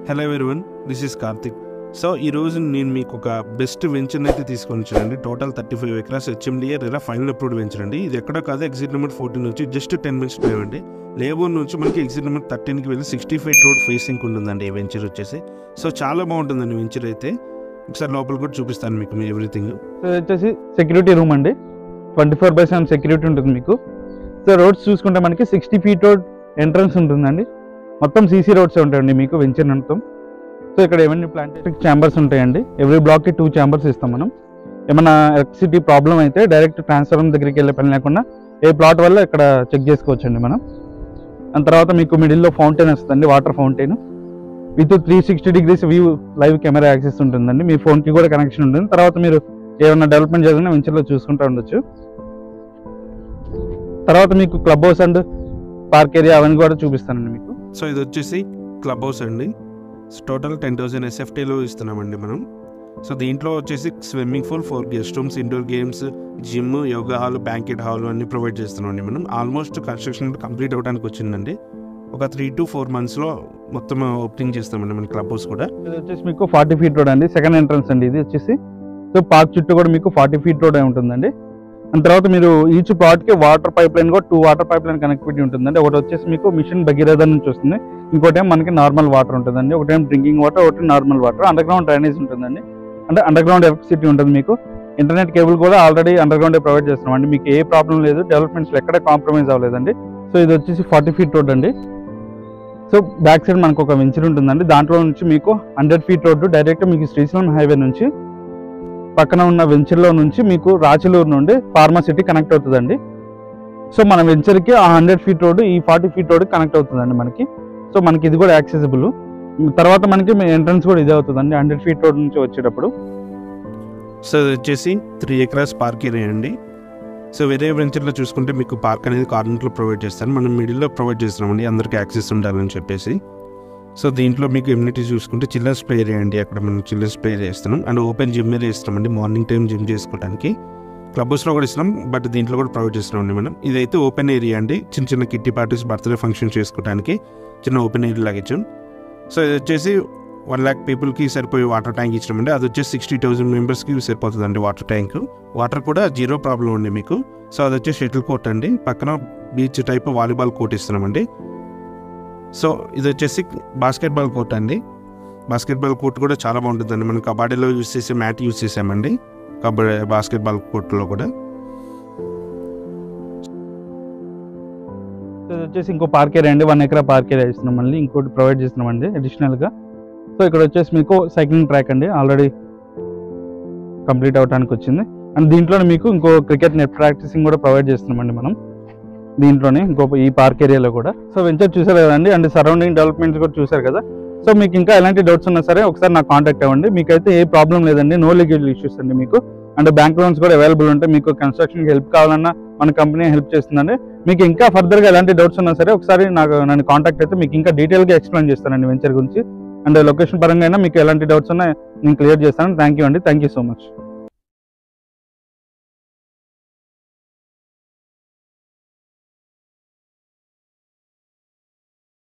Hello everyone, this is Karthik. So ఈరోజు నేను మీకు ఒక బెస్ట్ వెంచర్ని అయితే తీసుకొని వచ్చానండి. Total 35 acres HMDA RERA final approved venture అండి. ఇది ఎక్కడ కాదు, ఎగ్జిట్ నెంబర్ 14 నుంచి జస్ట్ 10 minutes డ్రైవ్ అండి. లేబర్ నుంచి మనకి ఎగ్జిట్ నెంబర్ 13కి వెళ్ళి 65 road ఫేసింగ్ ఉంటుందండి ఈ వెంచర్ వచ్చేసి. సో చాలా బాగుంటుందండి వెంచర్ అయితే. ఒకసారి లోపల కూడా చూపిస్తాను మీకు ఎవ్రీథింగ్. సో వచ్చేసి సెక్యూరిటీ రూమ్ అండి, 24/7 సెక్యూరిటీ ఉంటుంది మీకు. సో రోడ్స్ చూసుకుంటే మనకి 60 feet రోడ్ ఎంట్రన్స్ ఉంటుందండి. మొత్తం సీసీ రోడ్స్ ఉంటాయండి మీకు వెంచర్ మొత్తం. సో ఇక్కడ ఏమైనా ప్లాంటేటిక్ ఛాంబర్స్ ఉంటాయండి. ఎవ్రీ బ్లాక్కి 2 chambers ఇస్తాం మనం. ఏమైనా ఎలక్ట్రిసిటీ ప్రాబ్లం అయితే డైరెక్ట్ ట్రాన్స్ఫార్మర్ దగ్గరికి వెళ్ళే పని లేకుండా ఏ ప్లాట్ వల్ల ఇక్కడ చెక్ చేసుకోవచ్చండి మనం. దాని తర్వాత మీకు మిడిల్లో ఫౌంటైన్ వస్తుందండి, water fountain with 360 degrees view live camera access ఉంటుందండి. మీ ఫోన్కి కూడా కనెక్షన్ ఉంటుంది. తర్వాత మీరు ఏమైనా డెవలప్మెంట్ జరిగినా వెంచర్లో చూసుకుంటూ ఉండొచ్చు. తర్వాత మీకు club house and park area అవన్నీ కూడా చూపిస్తానండి మీకు. సో ఇది వచ్చేసి క్లబ్ హౌస్ అండి. టోటల్ 10,000 SFTలో ఇస్తున్నామండి మనం. సో దీంట్లో వచ్చేసి swimming pool, 4 guest rooms, indoor games, gym, yoga hall, banquet hall అన్నీ ప్రొవైడ్ చేస్తున్నామండి మనం. ఆల్మోస్ట్ కన్స్ట్రక్షన్ కంప్లీట్ అవ్వడానికి వచ్చిందండి. ఒక 3 to 4 monthsలో మొత్తం ఓపెనింగ్ చేస్తామండి మన క్లబ్ హౌస్ కూడా. ఇది వచ్చేసి మీకు 40 feet రోడ్ అండి, సెకండ్ ఎంట్రన్స్ అండి ఇది వచ్చేసి. సో పార్క్ చుట్టూ కూడా మీకు 40 feet రోడ్ ఉంటుందండి. దాని తర్వాత మీరు ఈచ్ ప్లాట్కి వాటర్ పైప్ లైన్ కూడా 2 వాటర్ పైప్ లైన్ కనెక్టివిటీ ఉంటుందండి. ఒకటి వచ్చేసి మీకు మిషన్ భగీరథ నుంచి వస్తుంది, ఇంకోటి మనకి నార్మల్ వాటర్ ఉంటుందండి. ఒకటేం డ్రింకింగ్ వాటర్, ఒకటి normal water. Under ground drainage ఉంటుందండి, అంటే అండర్ గ్రౌండ్ ఎలక్ట్రిసిటీ ఉంటుంది మీకు. ఇంటర్నెట్ కేబుల్ కూడా ఆల్రెడీ అండర్ గ్రౌండ్ ప్రొవైడ్ చేస్తున్నామండి. మీకు ఏ ప్రాబ్లం లేదు, డెవలప్మెంట్స్లో ఎక్కడ కాంప్రమైజ్ అవ్వలేదండి. సో ఇది వచ్చేసి 40 feet రోడ్ అండి. సో బ్యాక్ సైడ్ మనకు ఒక వెంచర్ ఉంటుందండి. దాంట్లో నుంచి మీకు 100 feet రోడ్డు డైరెక్ట్ మీకు శ్రీశైలం హైవే నుంచి పక్కన ఉన్న వెంచర్లో నుంచి మీకు రాచలూరు నుండి ఫార్మాసిటీ కనెక్ట్ అవుతుందండి. సో మన వెంచర్కి ఆ 100 feet రోడ్డు ఈ 40 feet రోడ్డు కనెక్ట్ అవుతుందండి మనకి. సో మనకి ఇది కూడా యాక్సెసిబుల్. తర్వాత మనకి ఎంట్రన్స్ కూడా ఇదే అవుతుందండి 100 feet రోడ్ నుంచి వచ్చేటప్పుడు. సో ఇది వచ్చేసి 3 acres పార్క్ ఏరియా అండి. సో వేరే వెంచర్లో చూసుకుంటే మీకు పార్క్ అనేది కార్నర్లో ప్రొవైడ్ చేస్తాను, మనం మిడిల్లో ప్రొవైడ్ చేస్తున్నామండి అందరికీ యాక్సెస్ ఉండాలని చెప్పేసి. సో దీంట్లో మీకు ఎమ్యూనిటీస్ చూసుకుంటే చిల్లర్స్ ప్లే ఏరియా అండి, అక్కడ మనం చిల్లర్స్ ప్లే చేస్తున్నాం. అండ్ ఓపెన్ జిమ్ ఏరియా ఇస్తున్నామండి, మార్నింగ్ టైం జిమ్ చేసుకోవడానికి. క్లబ్ హౌస్లో కూడా ఇస్తున్నాం, బట్ దీంట్లో కూడా ప్రొవైడ్ చేస్తున్నామండి మనం. ఇదైతే ఓపెన్ ఏరియా అండి, చిన్న చిన్న కిట్టి పార్టీస్, బర్త్డే ఫంక్షన్ చేసుకోవడానికి చిన్న ఓపెన్ ఏరియా లాగా ఇచ్చాం. సో ఇది వచ్చేసి 1 lakh పీపుల్కి సరిపోయే వాటర్ ట్యాంక్ ఇచ్చినామండి. అది వచ్చేసి 60,000 members-కి సరిపోతుందండి వాటర్ ట్యాంక్. వాటర్ కూడా 0 ప్రాబ్లం ఉంది మీకు. సో అది వచ్చేసి షటిల్ కోర్ట్ అండి, పక్కన బీచ్ టైప్ వాలీబాల్ కోర్ట్ ఇస్తున్నామండి. సో ఇది వచ్చేసి బాస్కెట్బాల్ కోర్ట్ అండి. బాస్కెట్బాల్ కోర్ట్ కూడా చాలా బాగుంటుందండి. మనం కబడ్డీలో యూజ్ చేసే మ్యాట్ యూజ్ చేసామండి బాస్కెట్బాల్ కోర్ట్లో కూడా. ఇది వచ్చేసి ఇంకో పార్క్ ఏరియా అండి, 1 acre పార్క్ ఏరియా ఇస్తున్నాం. మళ్ళీ ఇంకోటి ప్రొవైడ్ చేస్తున్నామండి అడిషనల్గా. సో ఇక్కడ వచ్చేసి మీకు సైక్లింగ్ ట్రాక్ అండి, ఆల్రెడీ కంప్లీట్ అవ్వడానికి వచ్చింది. అండ్ దీంట్లోనే మీకు ఇంకో క్రికెట్ నెట్ ప్రాక్టీసింగ్ కూడా ప్రొవైడ్ చేస్తున్నామండి మనం దీంట్లోనే, ఇంకో ఈ పార్క్ ఏరియాలో కూడా. సో వెంచర్ చూసారు కదండి, అండ్ సరౌండింగ్ డెవలప్మెంట్స్ కూడా చూసారు కదా. సో మీకు ఇంకా ఎలాంటి డౌట్స్ ఉన్నా సరే ఒకసారి నాకు కాంటాక్ట్ అవ్వండి. మీకైతే ఏ ప్రాబ్లం లేదండి, నో లీగల్ ఇష్యూస్ అండి మీకు. అండ్ బ్యాంక్ లోన్స్ కూడా అవైలబుల్ ఉంటాయి. మీకు కన్స్ట్రక్షన్కి హెల్ప్ కావాలన్నా మన కంపెనీ హెల్ప్ చేస్తుందండి. మీకు ఇంకా ఫర్దర్గా ఎలాంటి డౌట్స్ ఉన్నా సరే ఒకసారి నన్ను కాంటాక్ట్ అయితే మీకు ఇంకా డీటెయిల్గా ఎక్స్ప్లెయిన్ చేస్తానండి వెంచర్ గురించి. అండ్ లొకేషన్ పరంగా అయినా మీకు ఎలాంటి డౌట్స్ ఉన్నా నేను క్లియర్ చేస్తాను. థ్యాంక్ యూ అండి, థ్యాంక్ యూ సో మచ్.